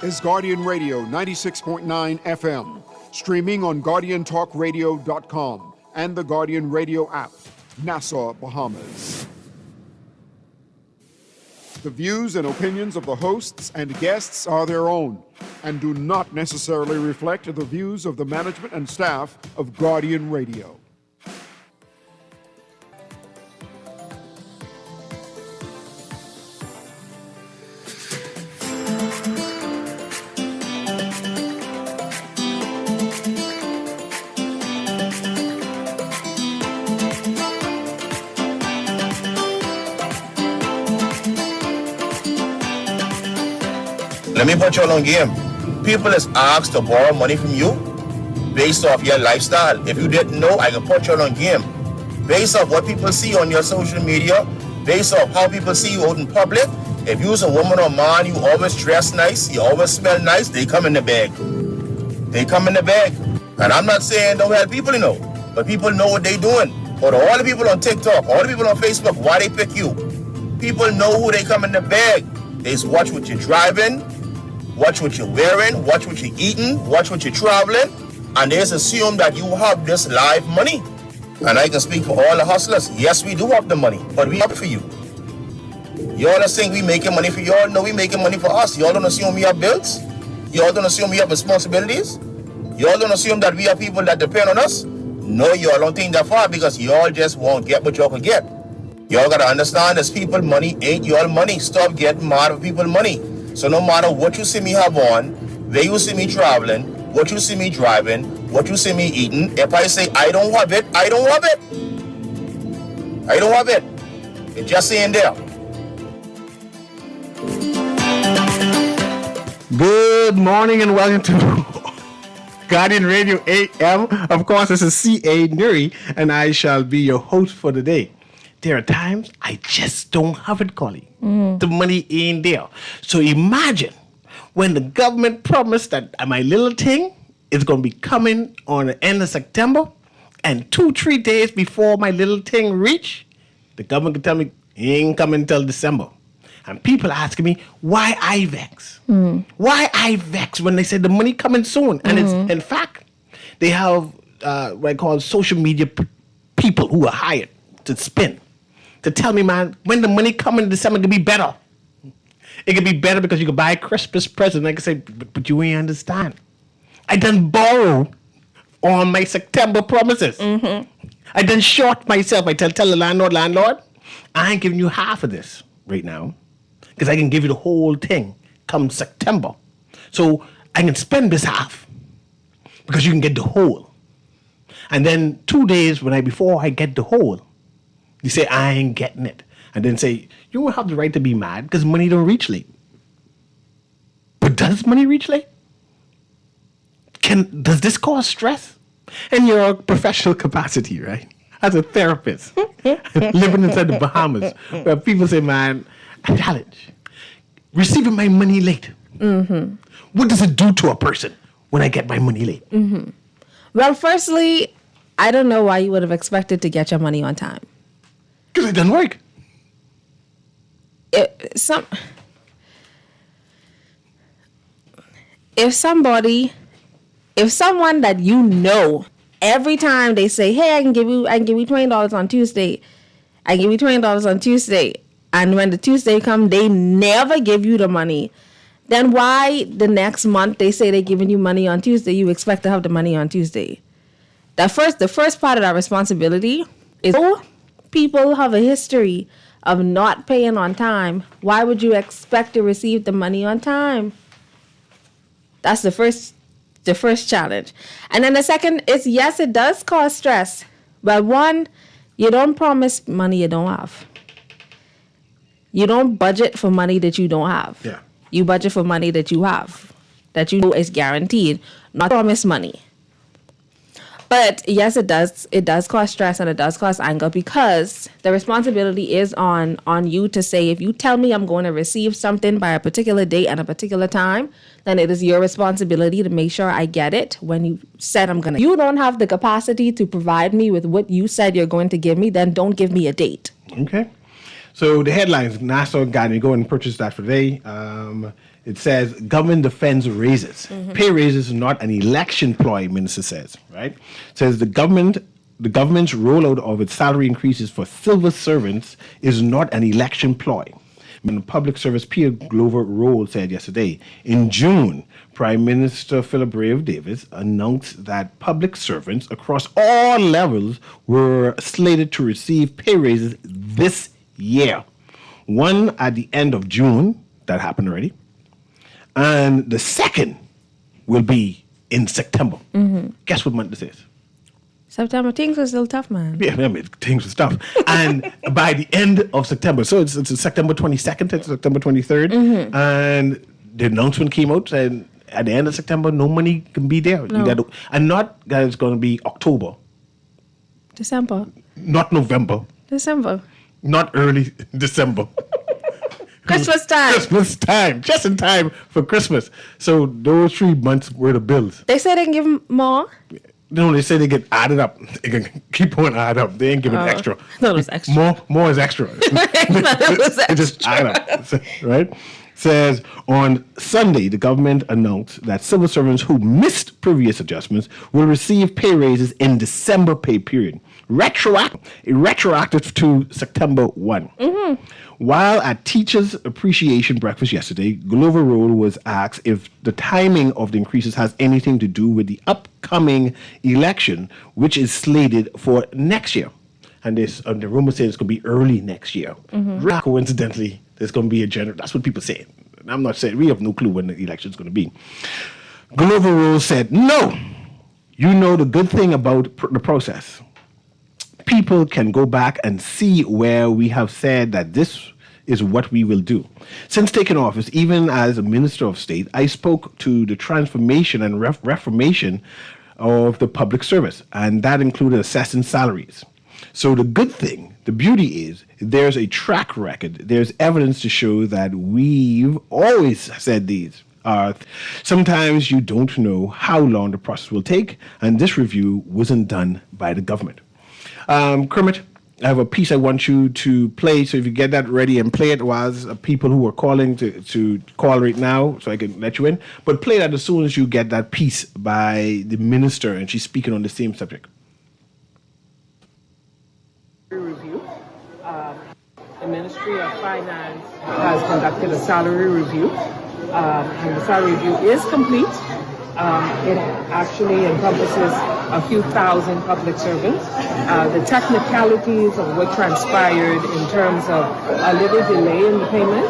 is Guardian Radio 96.9 FM, streaming on GuardianTalkRadio.com and the Guardian Radio app, Nassau, Bahamas. The views and opinions of the hosts and guests are their own and do not necessarily reflect the views of the management and staff of Guardian Radio. Let me put you on game. People is asked to borrow money from you based off your lifestyle. If you didn't know, I can put you on game. Based off what people see on your social media, based off how people see you out in public. If you's a woman or man, you always dress nice, you always smell nice, they come in the bag. They come in the bag. And I'm not saying don't help people, but people know what they doing. But all the people on TikTok, all the people on Facebook, why they pick you? People know who they come in the bag. They just watch what you're driving, watch what you're wearing, watch what you're eating, watch what you're traveling, and they just assume that you have this live money. And I can speak for all the hustlers. Yes, we do have the money, but we have it for you. Y'all just think we making money for y'all. No, we making money for us. Y'all don't assume we have bills. Y'all don't assume we have responsibilities. Y'all don't assume that we have people that depend on us. No, y'all don't think that far because y'all just won't get what y'all can get. Y'all gotta understand this people money ain't your money. Stop getting mad at people money. So no matter what you see me have on, where you see me traveling, what you see me driving, what you see me eating, if I say I don't have it, I don't have it. I don't have it. It just ain't there. Good morning and welcome to Guardian Radio AM. Of course, this is C.A. Newry, and I shall be your host for the day. There are times I just don't have it, Collie. The money ain't there. So imagine when the government promised that my little thing is going to be coming on the end of September, and 2-3 days before my little thing reach, the government can tell me it ain't coming until December. And people asking me, why I vex? Why I vex when they say the money coming soon? And it's, in fact, they have what I call social media people who are hired to spin. To tell me, man, when the money coming in December, it could be better. It could be better because you could buy a Christmas present. I can say, but you ain't understand. I done borrow on my September promises. I done short myself. I tell the landlord, I ain't giving you half of this right now because I can give you the whole thing come September. So I can spend this half because you can get the whole. And then 2 days before I get the whole, you say, I ain't getting it. And then say, you don't have the right to be mad because money don't reach late. But does money reach late? Does this cause stress? In your professional capacity, right? As a therapist, living inside the Bahamas, where people say, man, a challenge. Receiving my money late. What does it do to a person when I get my money late? Well, firstly, I don't know why you would have expected to get your money on time. Because it doesn't work. If someone that you know, every time they say, hey, I can give you $20 on Tuesday. I give you $20 on Tuesday. And when the Tuesday comes, they never give you the money. Then why the next month they say they're giving you money on Tuesday, you expect to have the money on Tuesday? The first part of that responsibility is, people have a history of not paying on time. Why would you expect to receive the money on time? That's the first challenge. And then the second is, yes, it does cause stress. But one, you don't promise money you don't have. You don't budget for money that you don't have. Yeah. You budget for money that you have, that you know is guaranteed, not promise money. But yes, it does cause stress and it does cause anger because the responsibility is on you to say, if you tell me I'm going to receive something by a particular date and a particular time, then it is your responsibility to make sure I get it when you said I'm going to. You don't have the capacity to provide me with what you said you're going to give me, then don't give me a date. Okay. So the headlines, Nassau Guardian, go and purchase that for today. It says government defends raises. Pay raises is not an election ploy, minister says, right? It says the government's rollout of its salary increases for civil servants is not an election ploy. And the Public Service Peter Glover Roll said yesterday. In June, Prime Minister Philip Rave Davis announced that public servants across all levels were slated to receive pay raises this year. One at the end of June, that happened already, and the second will be in September. Guess what month this is? September. Things are still tough, man. Yeah, I mean, things are tough. And by the end of September, so it's September 22nd to September 23rd, and the announcement came out, and at the end of September, no money can be there. No. And not that it's going to be October, December. not November, December. not early December. Christmas time. Christmas time, just in time for Christmas. So those 3 months were the bills. They say they can give 'em more. No, they say they get added up. They can keep on add up. They ain't giving extra. No, it's extra. More is extra. It was It just add up, right? Says on Sunday, the government announced that civil servants who missed previous adjustments will receive pay raises in December pay period, retroactive to September 1. While at Teachers Appreciation Breakfast yesterday, Glover Roll was asked if the timing of the increases has anything to do with the upcoming election, which is slated for next year. And the rumor says it's going to be early next year. Coincidentally, there's going to be a general. That's what people say. I'm not saying we have no clue when the election is going to be. Glover Roll said, no. You know the good thing about the process. People can go back and see where we have said that this is what we will do. Since taking office, even as a Minister of State, I spoke to the transformation and reformation of the public service, and that included assessing salaries. So the good thing, the beauty is, there's a track record. There's evidence to show that we've always said these. Sometimes you don't know how long the process will take, and this review wasn't done by the government. Kermit, I have a piece I want you to play, so if you get that ready and play it while people who are calling to call right now, so I can let you in. But play that as soon as you get that piece by the minister, and she's speaking on the same subject. Review. The Ministry of Finance has conducted a salary review, and the salary review is complete. It actually encompasses a few thousand public servants. The technicalities of what transpired in terms of a little delay in the payment,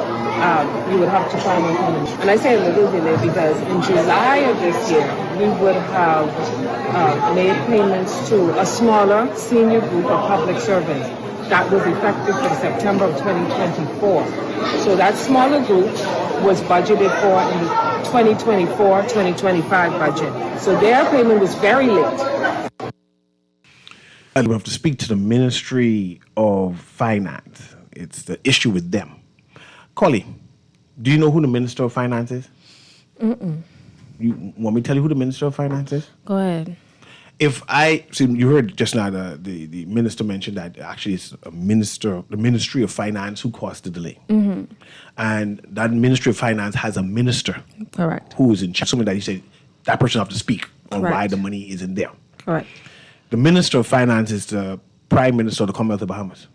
you would have to find out. And I say a little delay because in July of this year, we would have made payments to a smaller senior group of public servants. That was effective for September of 2024. So that smaller group was budgeted for in the 2024-2025 budget. So their payment was very late. And we have to speak to the Ministry of Finance. It's the issue with them. Collie, do you know who the Minister of Finance is? You want me to tell you who the Minister of Finance is? Go ahead. You heard just now the minister mentioned that actually it's the Ministry of Finance who caused the delay. And that Ministry of Finance has a minister. Correct. Who is in charge. Something that he said that person have to speak on Correct. why the money isn't there. Correct. The Minister of Finance is the Prime Minister of the Commonwealth of Bahamas.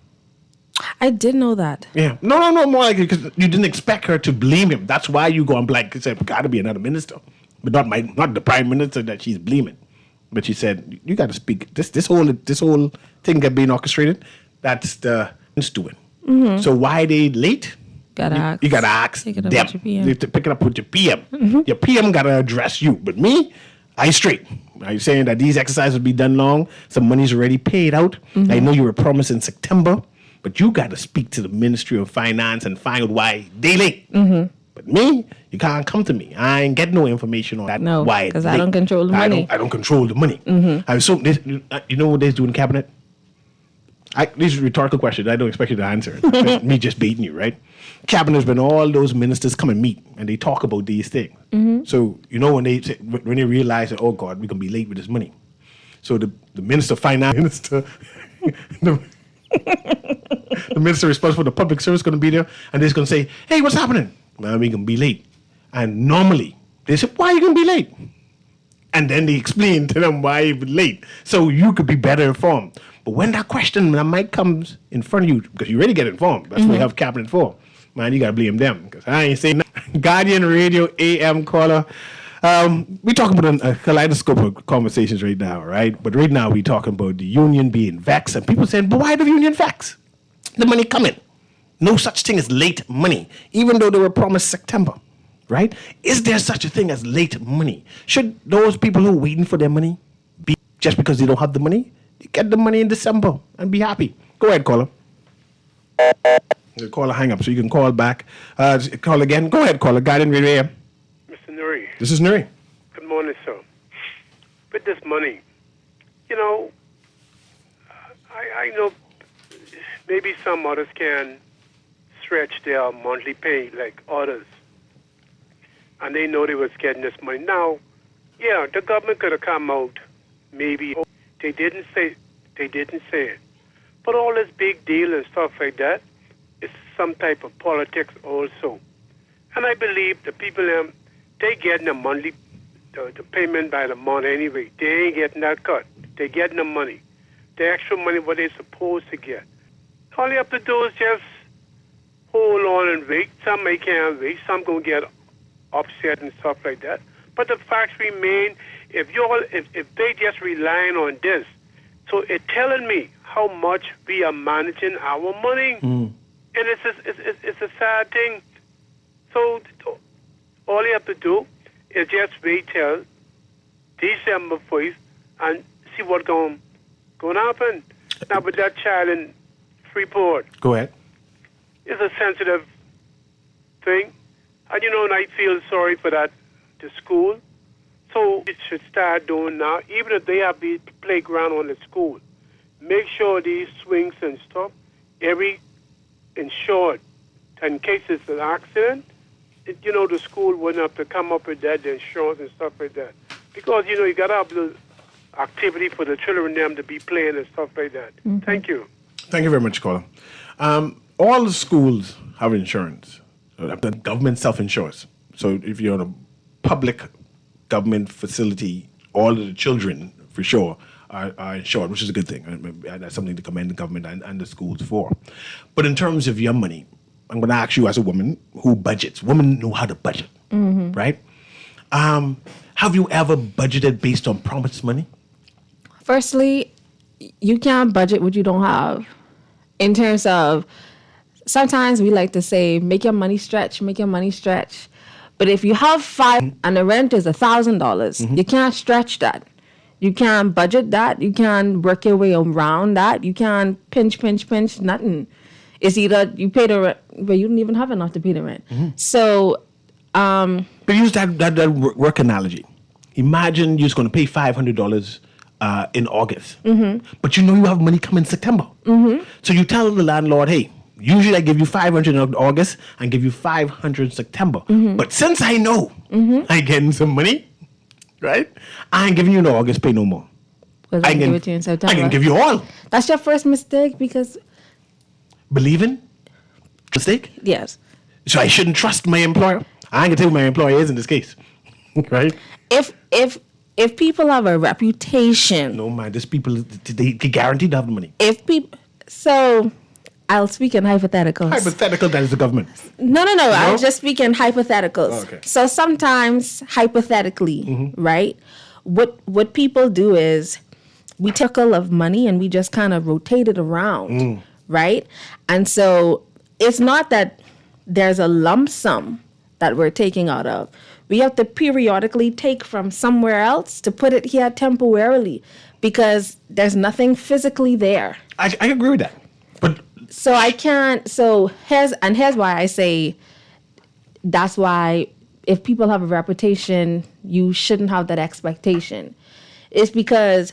I did know that. Yeah. No, more like because you didn't expect her to blame him. That's why you go on blank. You said, got to be another minister. But not the Prime Minister that she's blaming. But she said, you got to speak. This whole thing that being orchestrated, that's the doing. So why they late? You got to ask Pick them. it up with your PM. You have to pick it up with your PM. Your PM got to address you. But me, I straight. Are you saying that these exercises will be done long? Some money's already paid out. I know you were promised in September, but you got to speak to the Ministry of Finance and find out why they late. But me, you can't come to me. I ain't get no information on that. No, why because I don't control the money. I don't control the money. So you know what they do in cabinet? These are rhetorical questions. I don't expect you to answer it. Me just baiting you, right? Cabinet, when all those ministers come and meet and they talk about these things. So you know when they realize that, oh God, we're gonna be late with this money. So the Minister of Finance, the minister responsible for the public service is going to be there, and they're going to say, hey, what's happening? Well, we're going to be late. And normally, they say, why are you going to be late? And then they explain to them why you're late. So you could be better informed. But when that question, that mic comes in front of you, because you already get informed. That's what you have cabinet for. Man, you got to blame them. Because I ain't saying nothing. Guardian Radio AM caller. We're talking about a kaleidoscope of conversations right now, right? But right now we're talking about the union being vexed. And people saying, but why the union vexed? The money coming. No such thing as late money, even though they were promised September, right? Is there such a thing as late money? Should those people who are waiting for their money be just because they don't have the money? They get the money in December and be happy. Go ahead, caller. The caller hang up, so you can call back. Call again. Go ahead, caller. Guardian Radio AM. Mr. Newry. This is Newry. Good morning, sir. With this money, you know, I know maybe some others can stretch their monthly pay like others, and they know they was getting this money. Now, yeah, the government could have come out, maybe they didn't say it, but all this big deal and stuff like that is some type of politics also. And I believe the people they getting the monthly the payment by the month anyway. They ain't getting that cut. They getting the money, the extra money what they supposed to get. All you have to do is just hold on and wait. Some may can't wait. Some gonna get upset and stuff like that. But the facts remain. If they just relying on this, so it's telling me how much we are managing our money, and it's a sad thing. So all you have to do is just wait till December 1st and see what's going to happen. Now with that child in Freeport, Go ahead. it's a sensitive thing. And and I feel sorry for the school. So it should start doing now, even if they have the playground on the school. Make sure these swings and stuff, every insured, in case it's an accident, the school wouldn't have to come up with that, the insurance and stuff like that. Because, you got to have the activity for the children them to be playing and stuff like that. Mm-hmm. Thank you. Thank you very much, caller. All the schools have insurance. The government self-insures. So if you're in a public government facility, all of the children, for sure, are insured, which is a good thing. That's something to commend the government and the schools for. But in terms of your money, I'm going to ask you as a woman who budgets. Women know how to budget, right? Have you ever budgeted based on promised money? Firstly, you can't budget what you don't have. In terms of, sometimes we like to say, make your money stretch. But if you have $5 and the rent is $1,000, you can't stretch that. You can't budget that. You can't work your way around that. You can't pinch, nothing. It's either you pay the rent, but you don't even have enough to pay the rent. So, but use that work analogy. Imagine you're just going to pay $500 in August, but you have money coming in September. So you tell the landlord, hey, usually I give you $500 in August and give you $500 in September. But since I know I'm getting some money, right, I ain't giving you no August pay no more. I can give it to you in September. I can give you all. That's your first mistake because... Believing? Mistake? Yes. So I shouldn't trust my employer? I ain't gonna tell who my employer is in this case. Right? If people have a reputation... No, man, these people, they guaranteed to have the money. So, I'll speak in hypotheticals. Hypothetical, that is the government. No. I'll just speak in hypotheticals. Oh, okay. So sometimes, hypothetically, right, what people do is we take a lot of money and we just kind of rotate it around, right? And so it's not that there's a lump sum that we're taking out of. We have to periodically take from somewhere else to put it here temporarily because there's nothing physically there. I agree with that. But so I can't. So here's why I say that's why if people have a reputation, you shouldn't have that expectation. It's because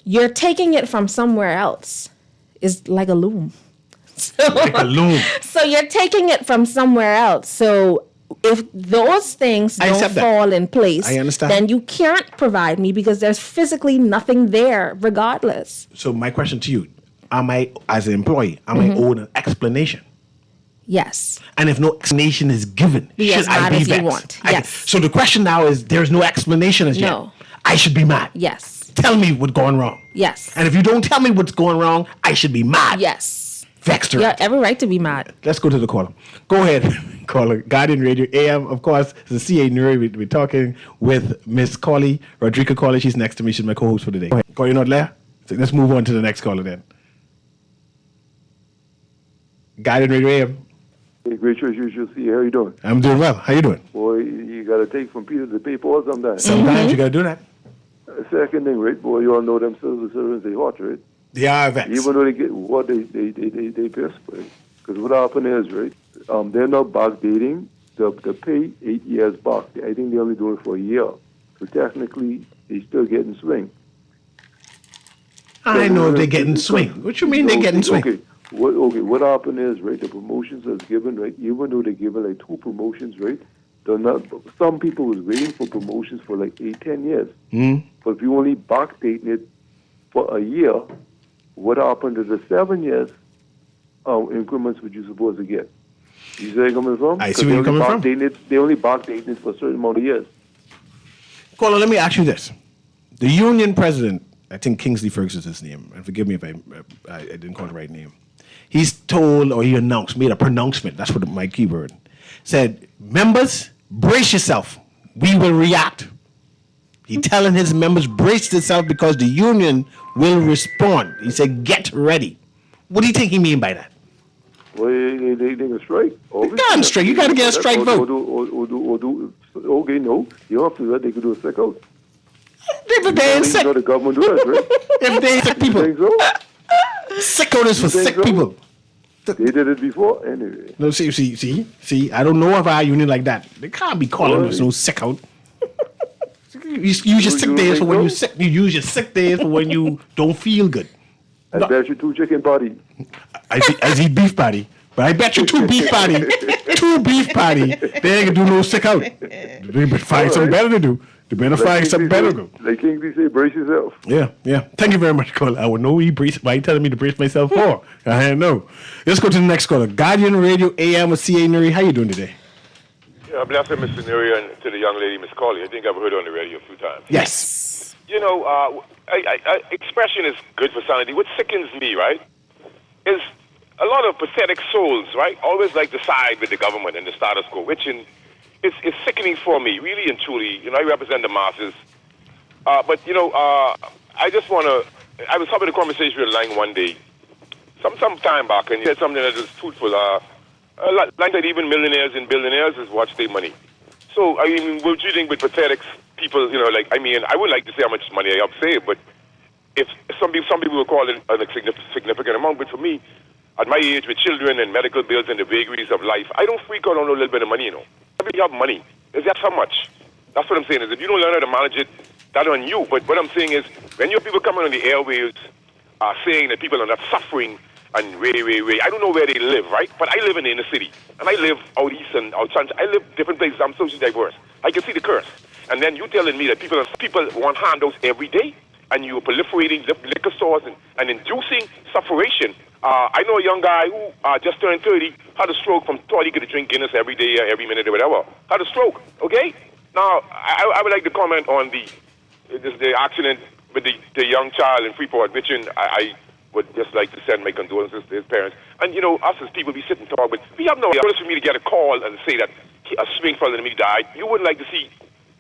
you're taking it from somewhere else. It's like a loom. Like a loom. So you're taking it from somewhere else. So if those things don't fall in place, I understand. Then you can't provide me because there's physically nothing there regardless. So my question to you, am I, as an employee, I owed an explanation? Yes. And if no explanation is given, Be should as I mad be as you vexed? want. Yes. So the question now is, there's no explanation as yet. No. I should be mad. Yes. Tell me what's going wrong. Yes. And if you don't tell me what's going wrong, I should be mad. Yes. Vexed. You have every right to be mad. Let's go to the caller. Go ahead, caller. Guardian Radio AM, of course, the CA Newry. We're talking with Miss Colley, Rodrika Colley. She's next to me. She's my co-host for today. Go ahead. Call, you're not there? So let's move on to the next caller then. Guardian Radio AM. Hey, great choice, you should see. How you doing? I'm doing well. How you doing? Boy, you got to take from Peter to pay Paul sometimes. Sometimes you got to do that. Second thing, right, boy, you all know them civil servants, they hot, right? They are vexed. Even though they get what they pissed, right? Because what happened is, right, they're not backdating the pay 8 years back. I think they only do it for a year. So technically, they still getting swing. I know they're getting swing. What you mean they're getting swing? Okay. What happened is, right, the promotions that's given, right, even though they given like 2 promotions, right, they're not, some people was waiting for promotions for like 8-10 years. But if you only backdating it for a year, what happened to the 7 years increments would you supposed to get? You see where I'm coming from? I see where you're coming from. They only backdating it for a certain amount of years. Caller, let me ask you this. The union president, I think Kingsley Ferguson is his name, and forgive me if I didn't call the right name. He's told, or he announced, made a pronouncement, that's what my keyword, said, members, brace yourself. We will react. He telling his members, brace yourself because the union will respond. He said, get ready. What do you think he mean by that? Well, they can strike. You can't strike. You got to get a strike vote. Okay, no. You don't have to do that. They could do a sick out. If they ain't sick. You know the government do it, right? If they ain't sick people. You think so? Sick out is for sick so? people. They did it before, anyway. No, see. I don't know of our union like that. They can't be calling us no sick out. You use your sick days for when you sick. You use your sick days for when you don't feel good. I bet you 2 chicken patty. I eat beef patty, but I bet you 2 beef patty, they ain't gonna do no sick out. They better find something better to do. They better find something better to do. Like Kingsley say, brace yourself. Yeah. Thank you very much, caller. I would know he brace. Why are you telling me to brace myself for? I don't know. Let's go to the next caller. Guardian Radio AM with CA Newry. How you doing today? Yeah, bless her, Mr. Newry, and to the young lady, Miss Colley. I think I've heard her on the radio a few times. Yes. You know, expression is good for sanity. What sickens me, right, is a lot of pathetic souls, right, always like to side with the government and the status quo, which it's sickening for me, really and truly. You know, I represent the masses. But, you know, I just want to, I was having a conversation with Lang one day, some time back, and he said something that was truthful. Like that even millionaires and billionaires is watch their money. So, I mean, what do you think with pathetic people, you know, like, I mean, I wouldn't like to say how much money I have saved, but if some people will call it a significant amount, but for me, at my age, with children and medical bills and the vagaries of life, I don't freak out on a little bit of money, you know. Everybody have money. Is that how much? That's what I'm saying, is if you don't learn how to manage it, that's on you. But what I'm saying is, when you have people coming on the airwaves saying that people are not suffering, and I don't know where they live, right? But I live in the inner city, and I live out east and out central. I live different places. I'm socially diverse. I can see the curse. And then you telling me that people want handouts every day, and you're proliferating liquor stores and inducing sufferation. I know a young guy who just turned 30, had a stroke from thought he could drink Guinness every day, every minute, or whatever. Had a stroke, okay? Now, I would like to comment on the accident with the young child in Freeport, which I would just like to send my condolences to his parents. And, you know, us as people, we sit and talk, but we have no idea for me to get a call and say that a swing fella in me died. You wouldn't like to see,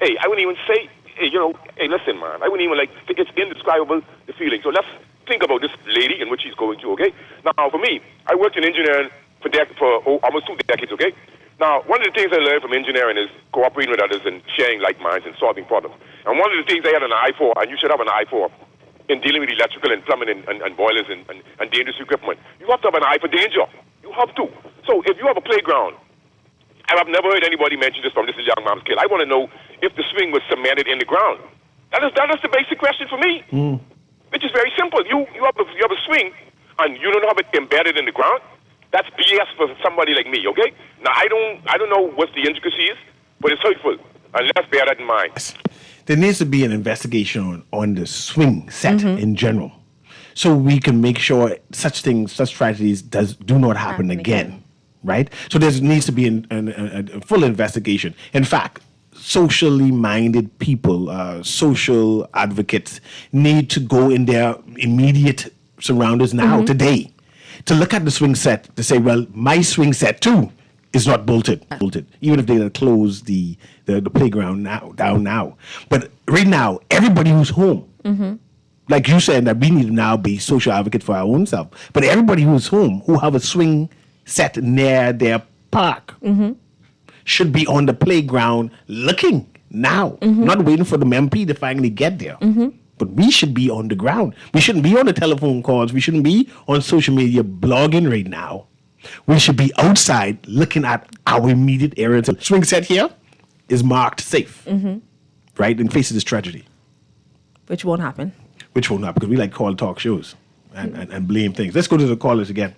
hey, I wouldn't even say, hey, you know, hey, listen, man, I wouldn't even like, it's indescribable, the feeling. So let's think about this lady and what she's going through, okay? Now, for me, I worked in engineering for almost 2 decades, okay? Now, one of the things I learned from engineering is cooperating with others and sharing like minds and solving problems. And one of the things I had an eye for, and you should have an eye for, in dealing with electrical and plumbing and boilers and dangerous equipment, you have to have an eye for danger. You have to. So if you have a playground, and I've never heard anybody mention this from this young man's kid, I want to know if the swing was cemented in the ground. That is the basic question for me, which is very simple. You have a swing, and you don't have it embedded in the ground. That's BS for somebody like me, okay? Now, I don't know what the intricacies, but it's hurtful, and let's bear that in mind. There needs to be an investigation on the swing set in general, so we can make sure such tragedies do not happen again. right? So there needs to be a full investigation. In fact, socially minded people, social advocates need to go in their immediate surroundings now, today, to look at the swing set to say, well, my swing set too is not bolted, even if they close the playground down now. But right now, everybody who's home, like you said, that we need to now be social advocate for our own self. But everybody who's home, who have a swing set near their park, should be on the playground looking now, not waiting for the MP to finally get there. But we should be on the ground. We shouldn't be on the telephone calls. We shouldn't be on social media blogging right now. We should be outside looking at our immediate area. Swing set here is marked safe, right? And faces this tragedy. Which won't happen. Which will not, because we like call talk shows and blame things. Let's go to the callers again.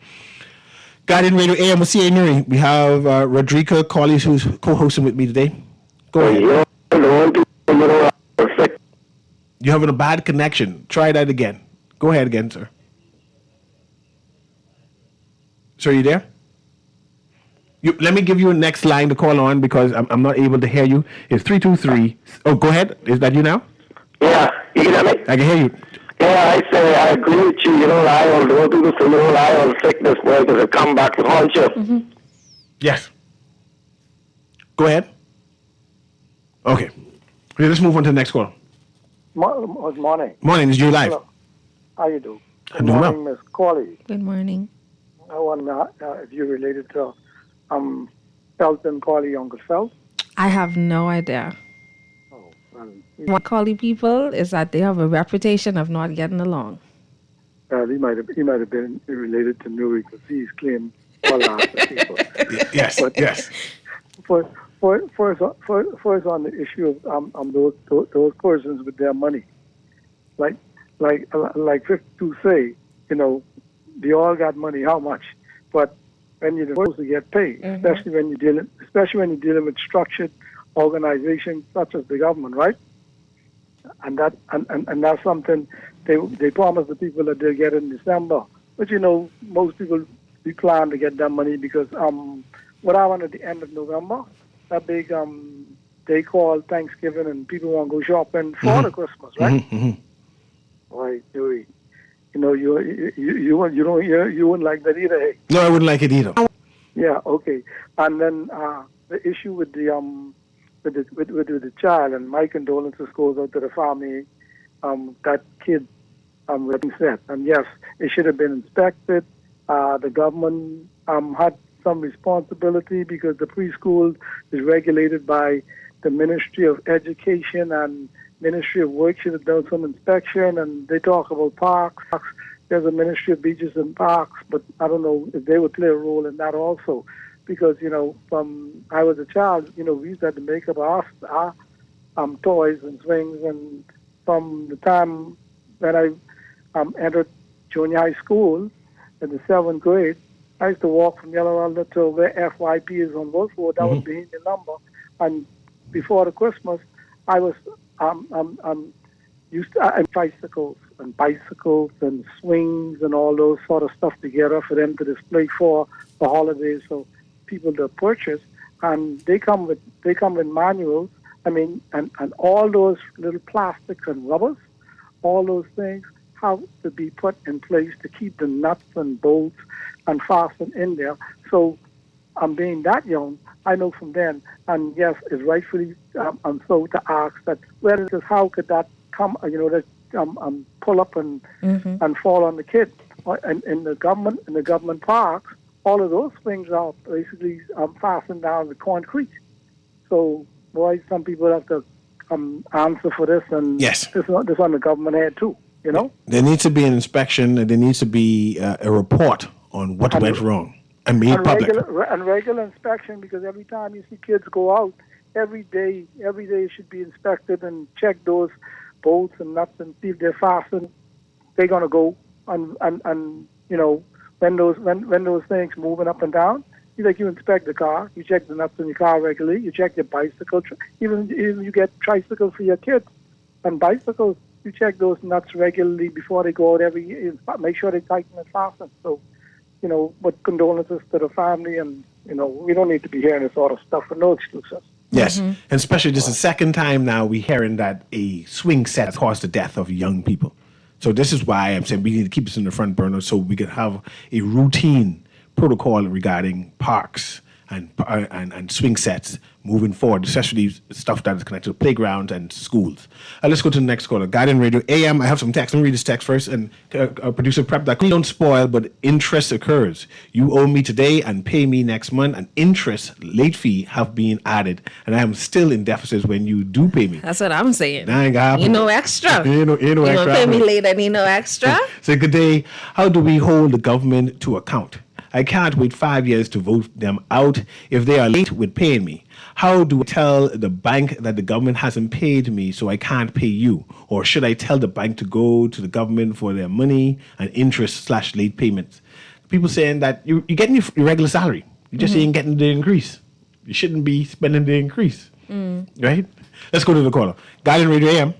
Guardian Radio AM with CA Newry. We have Rodrigo Collies, who's co-hosting with me today. Go ahead. You're having a bad connection. Try that again. Go ahead again, sir. Sir, you there? Let me give you a next line to call on because I'm not able to hear you. It's 323. Oh, go ahead. Is that you now? Yeah, you can hear me? I can hear you. Yeah, I agree with you. You don't lie on the people say you don't lie on sickness, boy, because it come back to haunt you. Yes. Go ahead. Okay. Let's move on to the next call. Good morning. Morning, it's you live. Hello. How you do? I'm doing well. Good morning, Miss Corley. Good morning. I wonder if you're related to Felton Corley, Uncle Felt. I have no idea. Oh, well, What Collie people is that they have a reputation of not getting along. he might have been related to Newry because he's claimed a lot of people. Yes, But yes. First on the issue of those persons with their money, like 52 say, they all got money. How much? But when you're supposed to get paid, especially when you're dealing with structured organizations such as the government, right? And that's something they promise the people that they'll get in December. But most people we plan to get that money because what happened at the end of November, that big they call Thanksgiving and people want to go shopping for the Christmas, right? Right, Newry. You wouldn't like that either, hey? No, I wouldn't like it either. Yeah, okay. And then the issue with the child, and my condolences goes out to the family. That kid was set, and yes, it should have been inspected. The government had some responsibility because the preschool is regulated by the Ministry of Education, and Ministry of Work should have done some inspection. And they talk about parks. There's a Ministry of Beaches and Parks, but I don't know if they would play a role in that also. Because, from I was a child, we used to have to make up our toys and swings. And from the time when I entered junior high school in the 7th grade, I used to walk from Yellow Elder to where FYP is on Wolfwood. That was behind the number. And before the Christmas, I was used to have bicycles and swings and all those sort of stuff together for them to display for the holidays. So people to purchase, and they come with manuals. And all those little plastics and rubbers, all those things have to be put in place to keep the nuts and bolts and fastened in there. So being that young, I know from then, and yes, it's rightfully and so to ask that how could that come? Pull up and fall on the kid. And in the government parks, all of those things are basically fastened down with concrete. So, boy, some people have to answer for this, and yes, this on the government head too. There needs to be an inspection, and there needs to be a report on what went wrong and made public. Regular inspection, because every time you see kids go out, every day should be inspected and check those bolts and nuts and see if they're fastened. They're gonna go and when those things moving up and down, you inspect the car, you check the nuts in your car regularly, you check your bicycle, even you get tricycles for your kids and bicycles, you check those nuts regularly before they go out every year, make sure they tighten and fasten. So, but condolences to the family and we don't need to be hearing this sort of stuff for no excuses. Yes, and especially this is the second time now we're hearing that a swing set has caused the death of young people. So this is why I'm saying we need to keep this in the front burner so we can have a routine protocol regarding parks and swing sets moving forward, especially stuff that is connected to playgrounds and schools. Let's go to the next caller. Guardian Radio AM. I have some text. Let me read this text first. And producer prep that don't spoil, but interest occurs. You owe me today and pay me next month. And interest late fee have been added, and I am still in deficits when you do pay me. That's what I'm saying. That ain't gonna happen. You know extra. You know you extra. Pay me late and you know extra. So good day. How do we hold the government to account? I can't wait 5 years to vote them out if they are late with paying me. How do I tell the bank that the government hasn't paid me so I can't pay you? Or should I tell the bank to go to the government for their money and interest/late payments? People saying that you're getting your regular salary. You just ain't getting the increase. You shouldn't be spending the increase. Right? Let's go to the caller. Guardian Radio AM.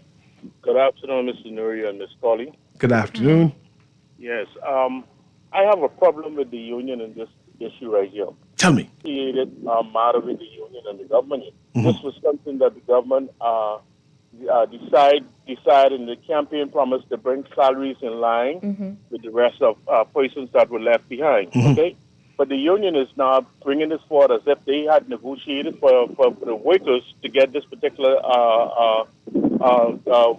Good afternoon, Mr. Newry and Ms. Colley. Good afternoon. Yes. I have a problem with the union in this issue right here. Tell me. Created a matter with the union and the government. This was something that the government decided in the campaign promise to bring salaries in line with the rest of persons that were left behind. Okay, but the union is now bringing this forward as if they had negotiated for the workers to get this particular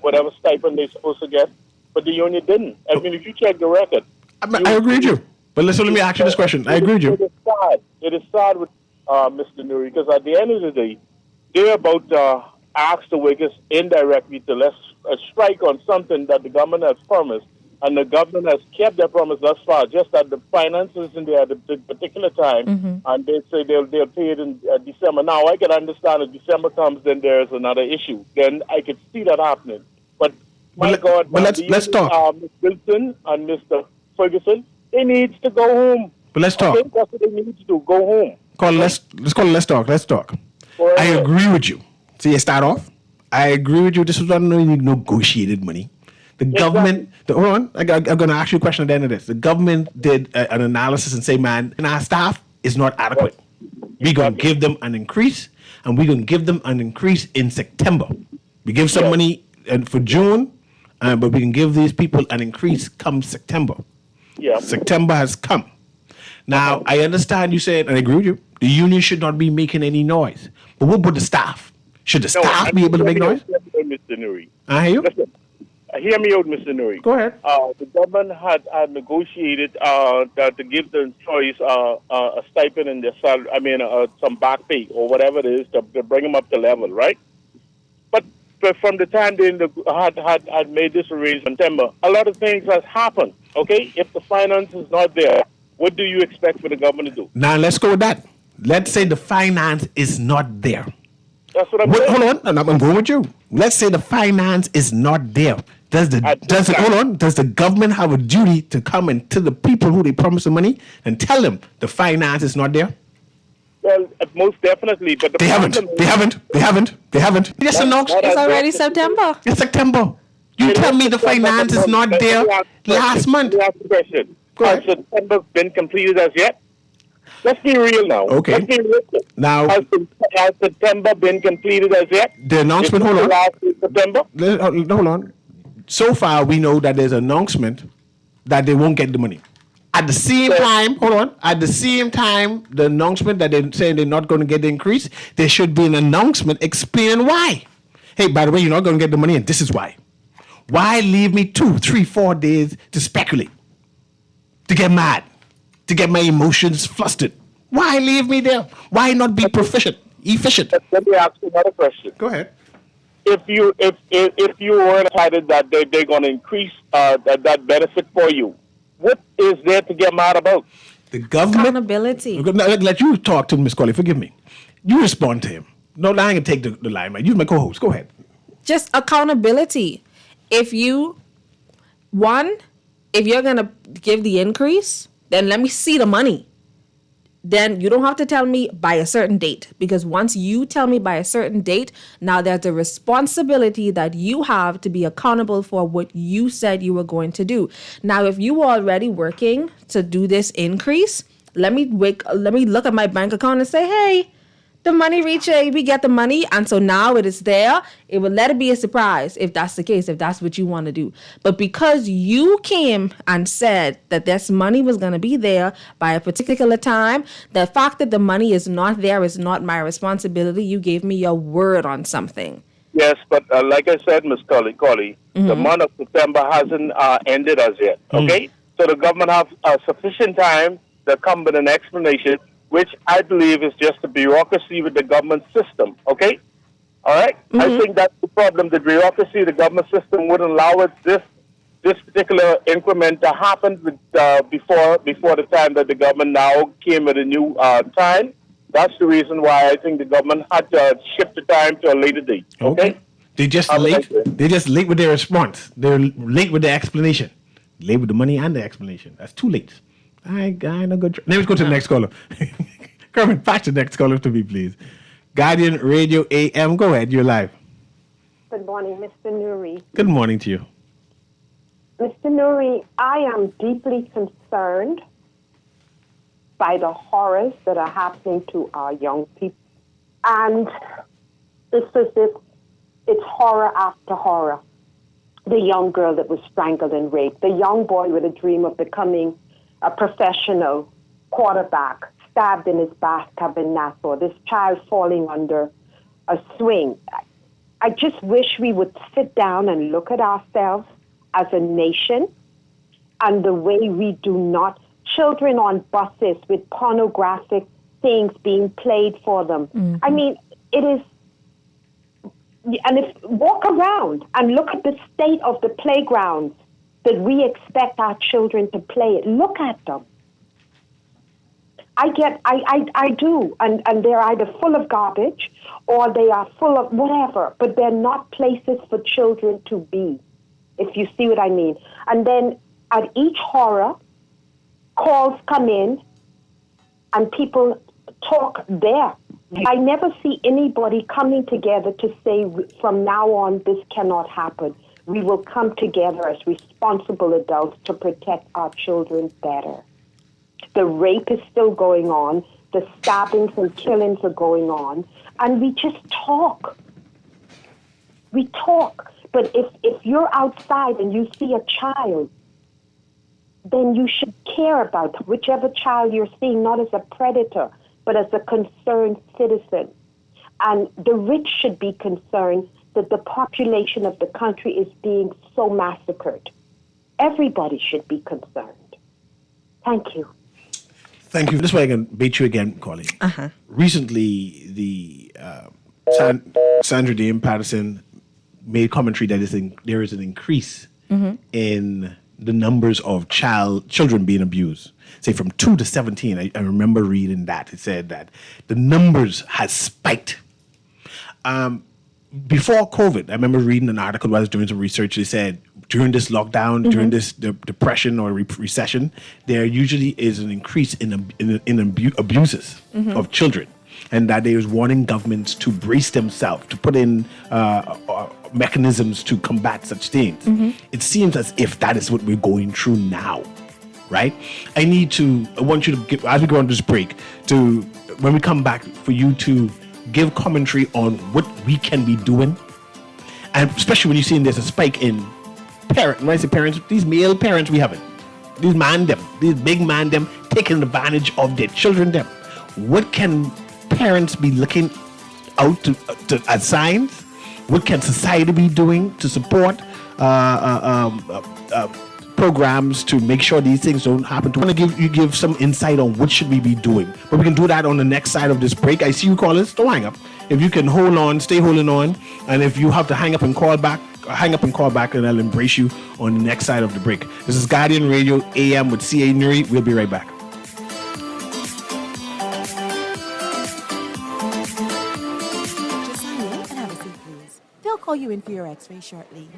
whatever stipend they're supposed to get, but the union didn't. I mean, if you check the record. I agree with you. But let me ask you this question. I agree with you. It is sad with Mr. Newry, because at the end of the day, they're about to ask the workers indirectly to let's strike on something that the government has promised, and the government has kept their promise thus far, just that the finances in there at the particular time, and they say they'll pay it in December. Now, I can understand if December comes, then there's another issue. Then I could see that happening. But let's talk. Ms. Wilson and Mr. Ferguson, they need to go home. But let's talk. That's what they need to do. Go home. Let's talk. Let's talk. I agree with you. See, you start off. I agree with you. This is not negotiated money. The government. Hold on. I'm going to ask you a question at the end of this. The government did an analysis and say, man, our staff is not adequate. We're going to give them an increase, and we're going to give them an increase in September. We give some money for June, but we can give these people an increase come September. Yeah. September has come. Now, I understand you said, and I agree with you, the union should not be making any noise. But what about the staff? Should the staff be able to make noise? Mr. Newry. I hear you. Listen, hear me out, Mr. Newry. Go ahead. The government had negotiated that to give the employees a stipend in their salary, some back pay or whatever it is to bring them up to level, right? But from the time they had made this arrangement in September, a lot of things has happened, okay? If the finance is not there, what do you expect for the government to do? Now, let's go with that. Let's say the finance is not there. That's what I'm saying. Hold on, I'm going with you. Let's say the finance is not there. Does the government have a duty to come and to the people who they promise the money and tell them the finance is not there? Well, most definitely, but They haven't. Yes or no? It's already September. It's September. You tell me the finance is not there last month. Question. Has September been completed as yet? Let's be real now. Okay. Let's be realistic. Now, has September been completed as yet? The announcement. Hold on. Last September. Hold on. So far, we know that there's an announcement that they won't get the money. At the same time, hold on. At the same time, the announcement that they're saying they're not going to get the increase, there should be an announcement explaining why. Hey, by the way, you're not going to get the money, and this is why. Why leave me 2, 3, 4 days to speculate, to get mad, to get my emotions flustered? Why leave me there? Why not be efficient? Let me ask you another question. Go ahead. If you were excited that they're going to increase that benefit for you, what is there to get mad about? The government. Accountability. Let you talk to Ms. Colley. Forgive me. You respond to him. No, I ain't gonna take the limelight. You're my co-host. Go ahead. Just accountability. If you're gonna give the increase, then let me see the money. Then you don't have to tell me by a certain date, because once you tell me by a certain date, now there's a responsibility that you have to be accountable for what you said you were going to do. Now, if you were already working to do this increase, Let me look at my bank account and say, hey, the money reached, we get the money, and so now it is there. It will let it be a surprise if that's the case, if that's what you want to do. But because you came and said that this money was going to be there by a particular time, the fact that the money is not there is not my responsibility. You gave me your word on something. Yes, but like I said, Ms. Colley, the month of September hasn't ended as yet, okay? So the government have sufficient time to come with an explanation, which I believe is just the bureaucracy with the government system, okay? All right? I think that's the problem. The bureaucracy, the government system wouldn't allow it, this particular increment to happen before the time that the government now came with a new time. That's the reason why I think the government had to shift the time to a later date, okay? They just late. They just late with their response. They're late with the explanation. Late with the money and the explanation. That's too late. I no good. Let's go to the next caller. Kermit, patch the next caller to me, please. Guardian Radio AM. Go ahead. You're live. Good morning, Mr. Newry. Good morning to you. Mr. Newry, I am deeply concerned by the horrors that are happening to our young people. And it's as if it's horror after horror. The young girl that was strangled and raped, the young boy with a dream of becoming a professional quarterback, stabbed in his bathtub in Nassau, this child falling under a swing. I just wish we would sit down and look at ourselves as a nation and the way we do not. Children on buses with pornographic things being played for them. I mean, it is. And if walk around and look at the state of the playgrounds that we expect our children to play it. Look at them. I do, and they're either full of garbage or they are full of whatever, but they're not places for children to be, if you see what I mean. And then at each horror, calls come in and people talk there. I never see anybody coming together to say from now on this cannot happen. We will come together as responsible adults to protect our children better. The rape is still going on. The stabbings and killings are going on. And we just talk. We talk. But if you're outside and you see a child, then you should care about whichever child you're seeing, not as a predator, but as a concerned citizen. And the rich should be concerned that the population of the country is being so massacred. Everybody should be concerned. Thank you. Thank you. This way I can bait you again, Colleen. Recently, the Sandra Day Patterson made commentary that there is an increase in the numbers of children being abused. Say from 2 to 17. I remember reading that. It said that the numbers has spiked. Before COVID, I remember reading an article while I was doing some research. They said during this lockdown, during this depression or recession, there usually is an increase in abuses of children, and that they was warning governments to brace themselves, to put in mechanisms to combat such things. It seems as if that is what we're going through now, right? I want you to give, as we go on this break, to when we come back, for you to give commentary on what we can be doing, and especially when you're seeing there's a spike in parents. When I say parents, these male parents we haven't, these big man them taking advantage of their children. Them, what can parents be looking out to as signs? What can society be doing to support programs to make sure these things don't happen? I want to give some insight on what should we be doing, but we can do that on the next side of this break. I see you callers. Don't hang up. If you can hold on, stay holding on, and if you have to hang up and call back, and I'll embrace you on the next side of the break. This is Guardian Radio AM with CA Newry. We'll be right back. They'll call you in for your x-ray shortly.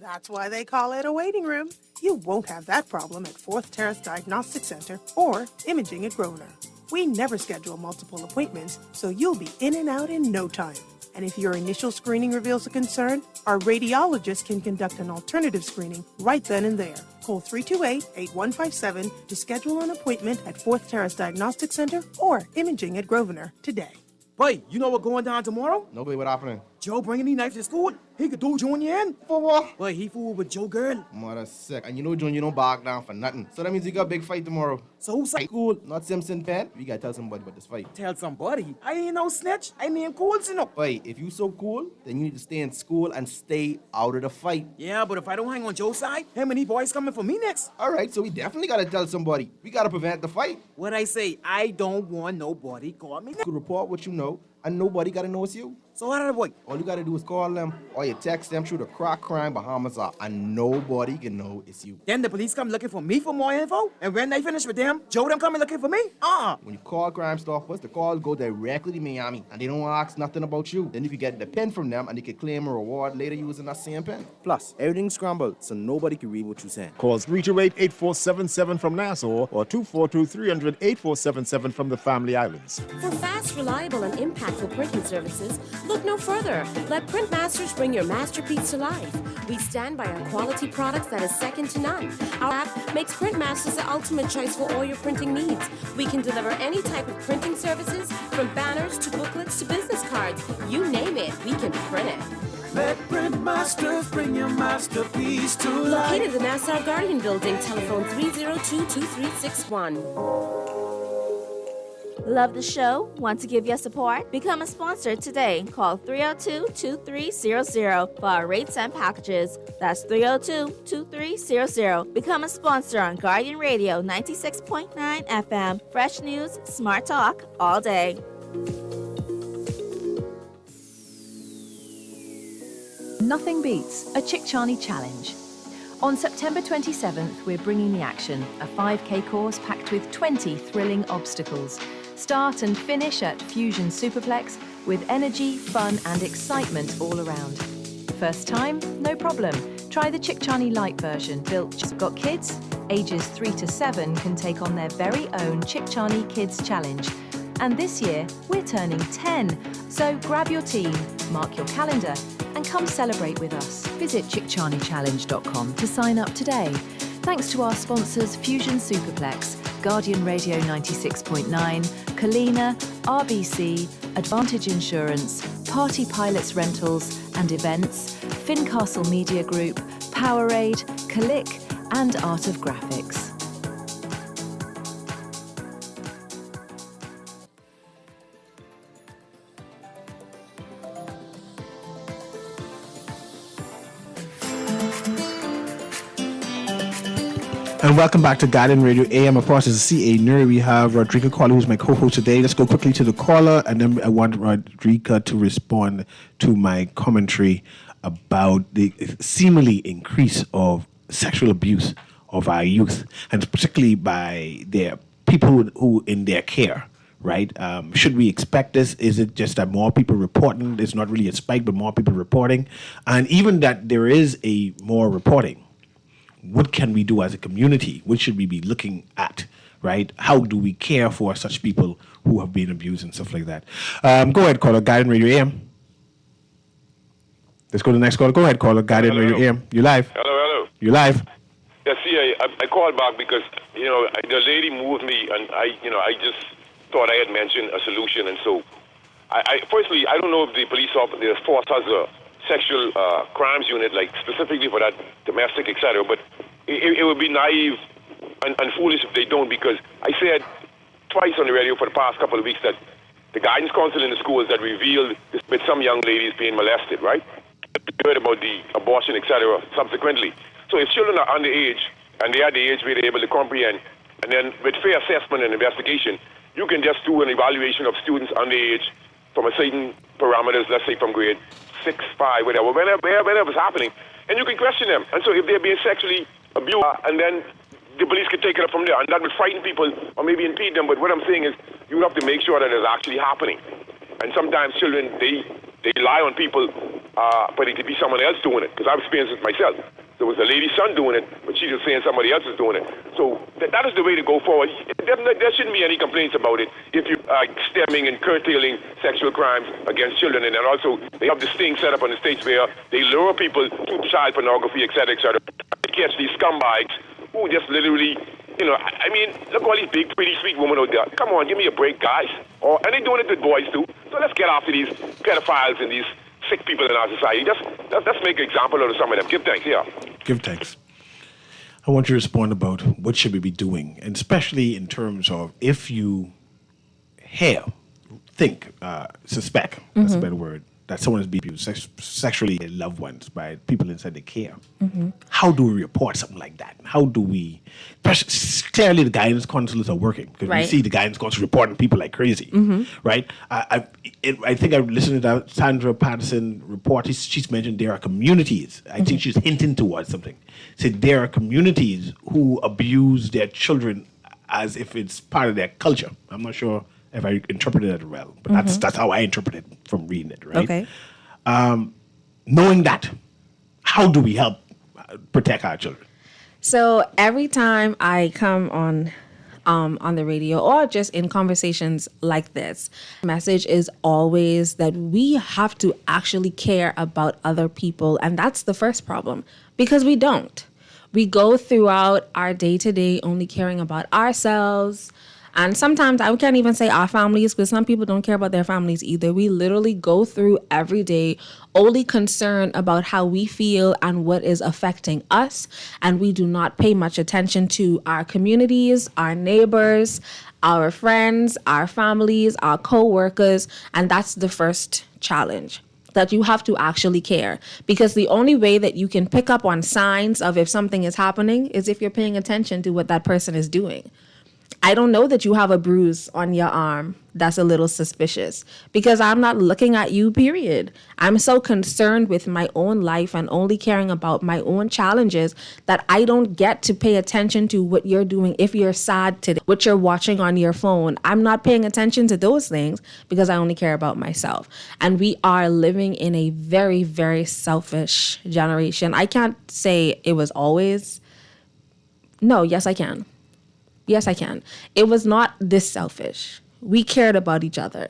That's why they call it a waiting room. You won't have that problem at 4th Terrace Diagnostic Center or Imaging at Groner. We never schedule multiple appointments, so you'll be in and out in no time. And if your initial screening reveals a concern, our radiologist can conduct an alternative screening right then and there. Call 328-8157 to schedule an appointment at 4th Terrace Diagnostic Center or Imaging at Grosvenor today. Boy, you know what's going down tomorrow? Nobody, what happening? Joe bringing these knives to school. He could do Junior in. For what? Boy, he fooled with Joe girl. Mother sick. And you know Junior don't bark down for nothing. So that means you got a big fight tomorrow. So who's like Cool, not Simpson Penn. We gotta tell somebody about this fight. Tell somebody. I ain't no snitch. I mean cool, you know. Boy, if you so cool, then you need to stay in school and stay out of the fight. Yeah, but if I don't hang on Joe's side, him and these boys coming for me next. All right, so we definitely gotta tell somebody. We gotta prevent the fight. What I say, I don't want nobody call me next. You report what you know, and nobody gotta know it's you. So how did it work? All you gotta do is call them, or you text them through the Crack Crime Bahamas app, and nobody can know it's you. Then the police come looking for me for more info, and when they finish with them, Joe them coming looking for me? When you call Crime Stoppers, the calls go directly to Miami, and they don't ask nothing about you. Then you can get the pen from them, and they can claim a reward later using that same pen. Plus, everything's scrambled, so nobody can read what you're saying. Call 328-8477 from Nassau or 242-300-8477 from the Family Islands. For fast, reliable, and impactful printing services, look no further. Let Printmasters bring your masterpiece to life. We stand by our quality products that is second to none. Our app makes Printmasters the ultimate choice for all your printing needs. We can deliver any type of printing services, from banners to booklets to business cards. You name it, we can print it. Let Printmasters bring your masterpiece to life. Located in the Nassau Guardian Building, telephone 302-2361. Love the show? Want to give your support? Become a sponsor today. Call 302-2300 for our rates and packages. That's 302-2300. Become a sponsor on Guardian Radio 96.9 FM. Fresh news, smart talk, all day. Nothing beats a Chickchani Challenge. On September 27th, we're bringing the action, a 5K course packed with 20 thrilling obstacles. Start and finish at Fusion Superplex with energy, fun and excitement all around. First time? No problem. Try the Chickchani Light version built. Got kids? Ages 3 to 7 can take on their very own Chickchani Kids Challenge. And this year, we're turning 10. So grab your team, mark your calendar and come celebrate with us. Visit chickchanichallenge.com to sign up today. Thanks to our sponsors Fusion Superplex, Guardian Radio 96.9, Kalina, RBC, Advantage Insurance, Party Pilots Rentals and Events, Fincastle Media Group, Powerade, Click and Art of Graphics. And welcome back to Guardian Radio AM. Of course, it's CA Newry. We have Rodrigo Caller, who's my co-host today. Let's go quickly to the caller, and then I want Rodrigo to respond to my commentary about the seemingly increase of sexual abuse of our youth, and particularly by their people who in their care. Right? Should we expect this? Is it just that more people reporting? It's not really a spike, but more people reporting, and even that there is a more reporting. What can we do as a community? What should we be looking at, right? How do we care for such people who have been abused and stuff like that? Go ahead, caller, Guardian Radio AM. Let's go to the next caller. Go ahead, caller, Guardian Radio AM. You're live. Hello. You're live. Yeah, see, I called back because, the lady moved me, and I just thought I had mentioned a solution. And so, firstly, I don't know if the police officer, the force has a sexual crimes unit, like specifically for that domestic, etc. But it would be naive and foolish if they don't, because I said twice on the radio for the past couple of weeks that the guidance council in the schools that revealed this, with some young ladies being molested, right? We heard about the abortion, etc. subsequently. So if children are underage and they are the age where they're able to comprehend, and then with fair assessment and investigation, you can just do an evaluation of students underage from a certain parameters, let's say from grade 6, 5, whatever, whenever it's happening, and you can question them. And so if they're being sexually abused, and then the police can take it up from there, and that would frighten people or maybe impede them. But what I'm saying is you have to make sure that it's actually happening. And sometimes children, they rely on people, but it could be someone else doing it, because I've experienced it myself. There was a lady's son doing it, but she's just saying somebody else is doing it. So that is the way to go forward. There shouldn't be any complaints about it if you are stemming and curtailing sexual crimes against children. And then also, they have this thing set up on the states where they lure people to child pornography, etc., to catch these scumbags who just literally, you know, I mean, look at all these big, pretty, sweet women out there. Come on, give me a break, guys. And they're doing it with boys, too. So let's get after these pedophiles and these sick people in our society. Let's make an example out of some of them. Give thanks, yeah. Give thanks. I want you to respond about what should we be doing, and especially in terms of if you suspect, that's a better word, that someone is being abused sexually by loved ones, by people inside the care. How do we report something like that? How do we, clearly the guidance counselors are working, because we see the guidance counselors reporting people like crazy, right? I think I listened to that Sandra Patterson report. She's mentioned there are communities. I think she's hinting towards something. Said there are communities who abuse their children as if it's part of their culture. I'm not sure if I interpreted it well, but that's how I interpret it from reading it, right? Okay. Knowing that, how do we help protect our children? So every time I come on the radio or just in conversations like this, the message is always that we have to actually care about other people, and that's the first problem, because we don't. We go throughout our day-to-day only caring about ourselves. And sometimes I can't even say our families, because some people don't care about their families either. We literally go through every day only concerned about how we feel and what is affecting us. And we do not pay much attention to our communities, our neighbors, our friends, our families, our co-workers. And that's the first challenge, that you have to actually care. Because the only way that you can pick up on signs of if something is happening is if you're paying attention to what that person is doing. I don't know that you have a bruise on your arm. That's a little suspicious, because I'm not looking at you, period. I'm so concerned with my own life and only caring about my own challenges that I don't get to pay attention to what you're doing. If you're sad today, what you're watching on your phone, I'm not paying attention to those things because I only care about myself. And we are living in a very, very selfish generation. I can't say it was always. No, yes, I can. Yes, I can. It was not this selfish. We cared about each other.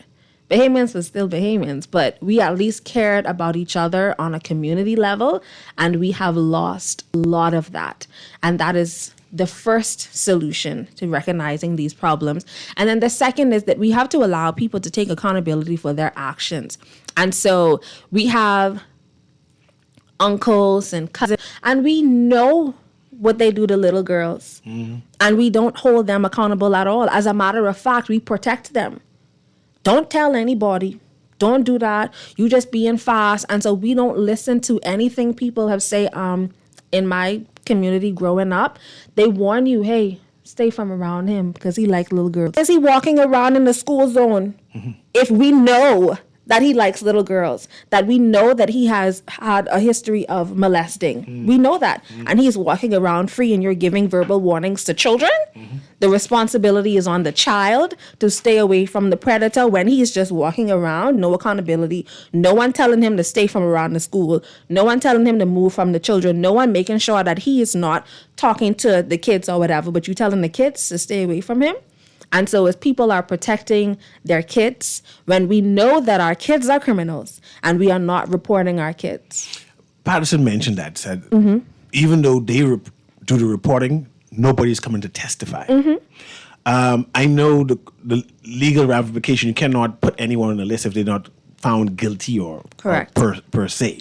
Bahamians was still Bahamians, but we at least cared about each other on a community level, and we have lost a lot of that. And that is the first solution to recognizing these problems. And then the second is that we have to allow people to take accountability for their actions. And so we have uncles and cousins, and we know what they do to little girls. And we don't hold them accountable at all. As a matter of fact, we protect them. Don't tell anybody. Don't do that. You just being fast. And so we don't listen to anything people have say. In my community growing up, they warn you, hey, stay from around him because he likes little girls. Is he walking around in the school zone? If we know that he likes little girls, that we know that he has had a history of molesting. We know that. And he's walking around free and you're giving verbal warnings to children. The responsibility is on the child to stay away from the predator when he's just walking around. No accountability. No one telling him to stay from around the school. No one telling him to move from the children. No one making sure that he is not talking to the kids or whatever, but you telling the kids to stay away from him. And so as people are protecting their kids, when we know that our kids are criminals and we are not reporting our kids. Patterson mentioned that, said even though they do the reporting, nobody's coming to testify. I know the legal ramification, you cannot put anyone on the list if they're not found guilty or per se.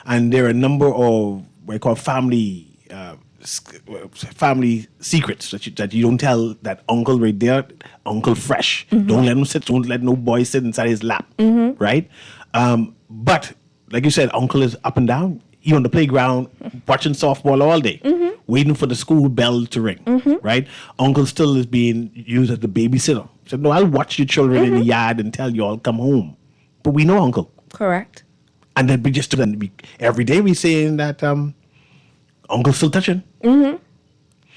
And there are a number of what I call family secrets that you don't tell that uncle right there, Uncle Fresh. Don't let him sit. Don't let no boy sit inside his lap. Right? But like you said, uncle is up and down. He on the playground watching softball all day, waiting for the school bell to ring. Right? Uncle still is being used as the babysitter. Said, no, I'll watch your children in the yard until you all come home. But we know uncle. Correct. And then every day we saying that uncle's still touching.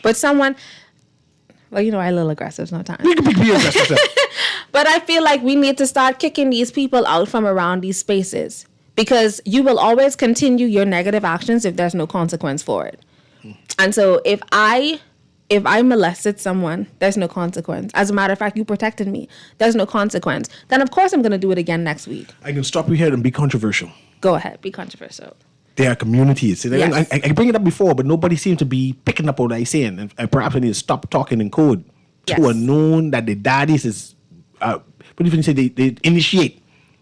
But someone, well, you know, I'm a little aggressive sometimes. You can be aggressive. But I feel like we need to start kicking these people out from around these spaces, because you will always continue your negative actions if there's no consequence for it. And so if I molested someone, there's no consequence. As a matter of fact, you protected me. There's no consequence. Then of course I'm going to do it again next week. I can stop you here and be controversial. Go ahead, be controversial. there are communities. Yes. I bring it up before, but nobody seems to be picking up what I'm saying. And perhaps I need to stop talking in code. Yes. To a known that the daddies is, what do you say, they initiate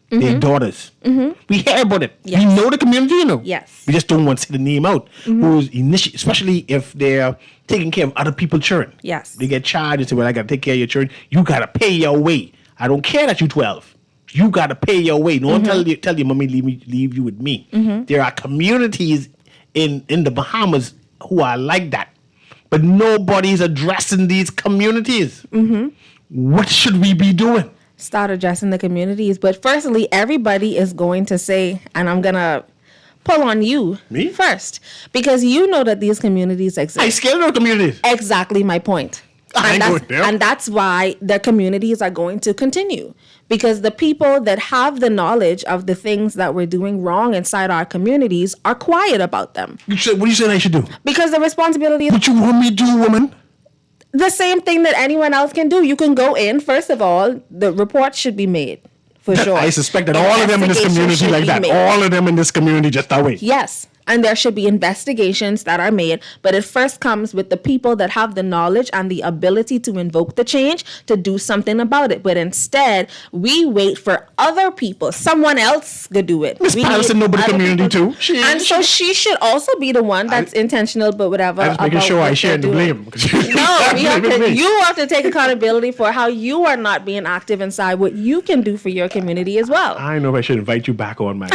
their daughters. We hear about it. Yes. We know the community, Yes. We just don't want to say the name out. Who's especially if they're taking care of other people's children. Yes. They get charged and say, well, I got to take care of your children. You got to pay your way. I don't care that you're 12. You got to pay your way. No one tell your mommy, leave you with me. There are communities in the Bahamas who are like that. But nobody's addressing these communities. What should we be doing? Start addressing the communities. But firstly, everybody is going to say, and I'm going to pull on you first, because you know that these communities exist. I scared of communities. Exactly my point. And that's why the communities are going to continue, because the people that have the knowledge of the things that we're doing wrong inside our communities are quiet about them. What are you saying I should do? Because the responsibility is... What you want me to do, woman? The same thing that anyone else can do. You can go in. First of all, the report should be made, for sure. I suspect that all of them in this community like that. All of them in this community just that way. Yes. And there should be investigations that are made. But it first comes with the people that have the knowledge and the ability to invoke the change to do something about it. But instead, we wait for other people. Someone else to do it. Miss Patterson know about the community too. So she should also be the one that's intentional, but whatever. I'm just making sure I share the blame. No, you have to take accountability for how you are not being active inside what you can do for your community as well. I know I should invite you back on, man.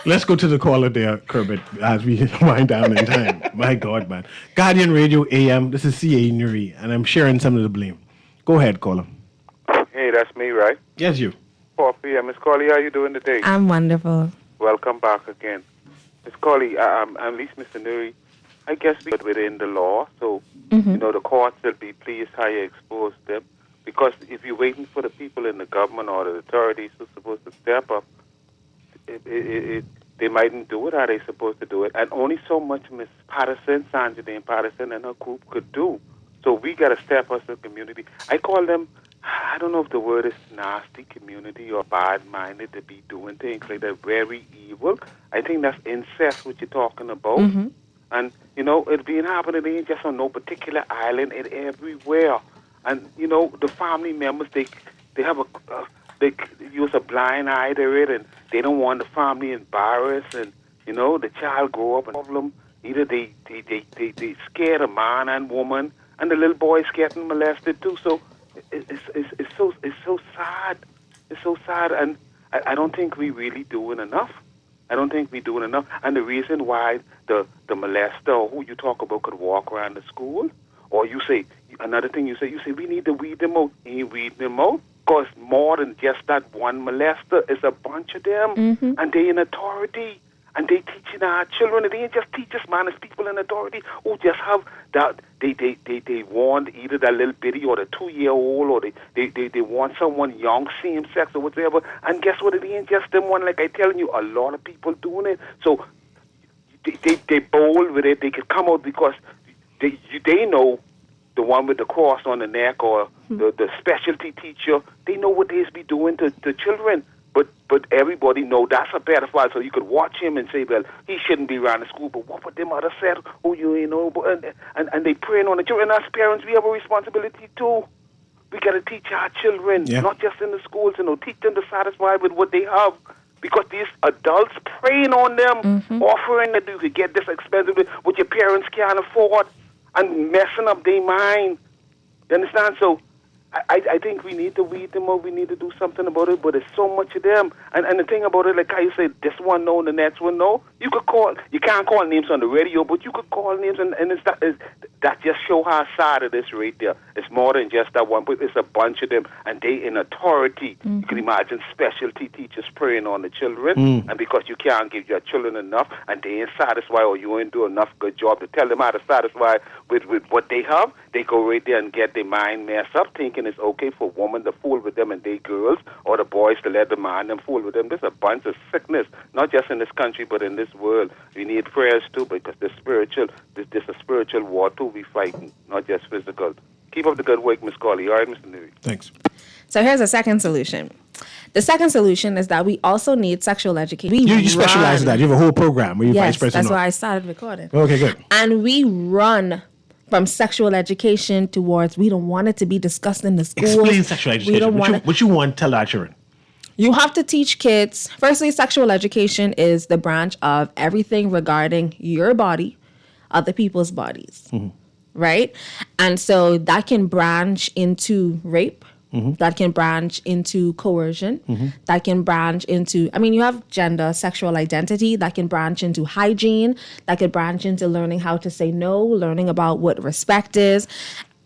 Let's go to the caller there, Kermit, as we wind down in time. My God, man. Guardian Radio AM, this is CA Newry, and I'm sharing some of the blame. Go ahead, caller. Hey, that's me, right? Yes, you. 4 p.m. Miss Colley, how you doing today? I'm wonderful. Welcome back again. Miss Colley, at least Mr. Newry, I guess we within the law, so, the courts will be pleased how you expose them, because if you're waiting for the people in the government or the authorities who's supposed to step up, they mightn't do it how they're supposed to do it. And only so much Miss Patterson, Sanjay Patterson, and her group could do. So we got to step up as a community. I call them, I don't know if the word is nasty community or bad-minded to be doing things like that, very evil. I think that's incest, what you're talking about. And, it's being happening. It ain't just on no particular island. It's everywhere. And, the family members, they have they use a blind eye to it, and they don't want the family embarrassed, and the child grow up and problem. Either they scare the man and woman, and the little boy is getting molested too. So it's so sad. It's so sad, and I don't think we really doing enough. I don't think we're doing enough. And the reason why the molester or who you talk about could walk around the school, or you say another thing, you say we need to weed them out. Ain't weed them out. Because more than just that one molester, is a bunch of them, and they in authority, and they teaching our children. And they ain't just teachers, man. It's people in authority who just have that. They want either that little bitty or the 2-year-old, or they want someone young, same sex or whatever. And guess what? It ain't just them one. Like I telling you, a lot of people doing it. So they bold with it. They could come out because they know. The one with the cross on the neck, or the specialty teacher, they know what they be doing to children. But everybody know that's a pedophile, so you could watch him and say, well, he shouldn't be around the school. But what would them others said? Oh, you know, and they preying on the children. And as parents, we have a responsibility too. We got to teach our children, not just in the schools, teach them to satisfy with what they have. Because these adults preying on them, offering that you could get this expensive, what your parents can't afford, and messing up their mind. You understand? So I think we need to weed them out. We need to do something about it, but there's so much of them. And the thing about it, like how you say, this one no, the next one no. You can't call names on the radio, but you could call names, and that just show how sad it is right there. It's more than just that one, but it's a bunch of them, and they in authority. You can imagine specialty teachers preying on the children, and because you can't give your children enough, and they ain't satisfied, or you ain't do enough good job to tell them how to satisfy with what they have, they go right there and get their mind messed up, thinking it's okay for women to fool with them and they girls, or the boys to let the man them fool with them. There's a bunch of sickness, not just in this country, but in this world. We need prayers too, because there's a spiritual war too we fighting, not just physical. Keep up the good work, Miss Colley. All right, Mr. Newry. Thanks. So here's a second solution. The second solution is that we also need sexual education. You specialize in that. You have a whole program where you vice Yes, president. that's why I started recording. Okay, good. And we run from sexual education towards we don't want it to be discussed in the schools. Explain sexual education. We don't What you want to tell our children? You have to teach kids. Firstly, sexual education is the branch of everything regarding your body, other people's bodies, right? And so that can branch into rape. That can branch into coercion. That can branch into, you have gender, sexual identity. That can branch into hygiene. That can branch into learning how to say no, learning about what respect is.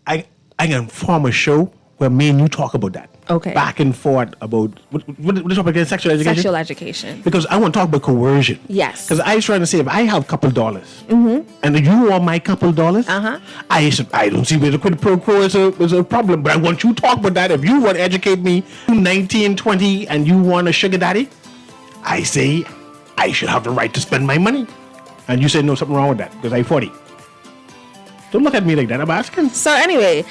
I can form a show where me and you talk about that. Okay. Back and forth about what topic again? Sexual education. Sexual education. Because I want to talk about coercion. Yes. Because I was trying to say, if I have a couple dollars, and you want my couple dollars, I don't see where the quid pro quo is a problem. But I want you to talk about that. If you want to educate me, 19, 20, and you want a sugar daddy, I say I should have the right to spend my money. And you say no, something wrong with that because I'm 40. Don't look at me like that. I'm asking. So anyway,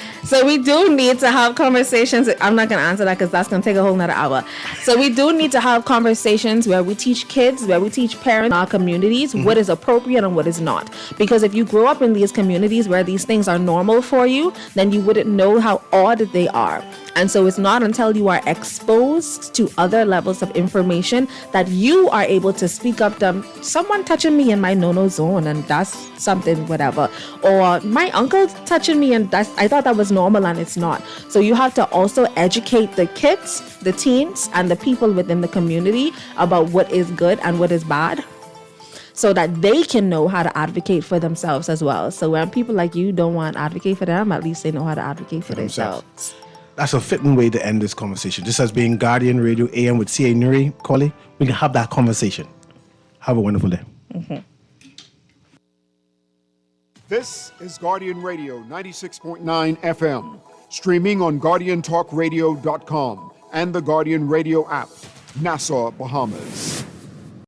we do need to have conversations. I'm not going to answer that because that's going to take a whole nother hour. So we do need to have conversations where we teach kids, where we teach parents in our communities what is appropriate and what is not. Because if you grow up in these communities where these things are normal for you, then you wouldn't know how odd they are. And so it's not until you are exposed to other levels of information that you are able to speak up to someone touching me in my no-no zone and that's something, whatever. Or my uncle touching me and I thought that was normal and it's not. So you have to also educate the kids, the teens, and the people within the community about what is good and what is bad, so that they can know how to advocate for themselves as well. So when people like you don't want to advocate for them, at least they know how to advocate for themselves. That's a fitting way to end this conversation. This has been Guardian Radio AM with C.A. Newry. Collie, we can have that conversation. Have a wonderful day. This is Guardian Radio 96.9 FM, streaming on GuardianTalkRadio.com and the Guardian Radio app, Nassau, Bahamas.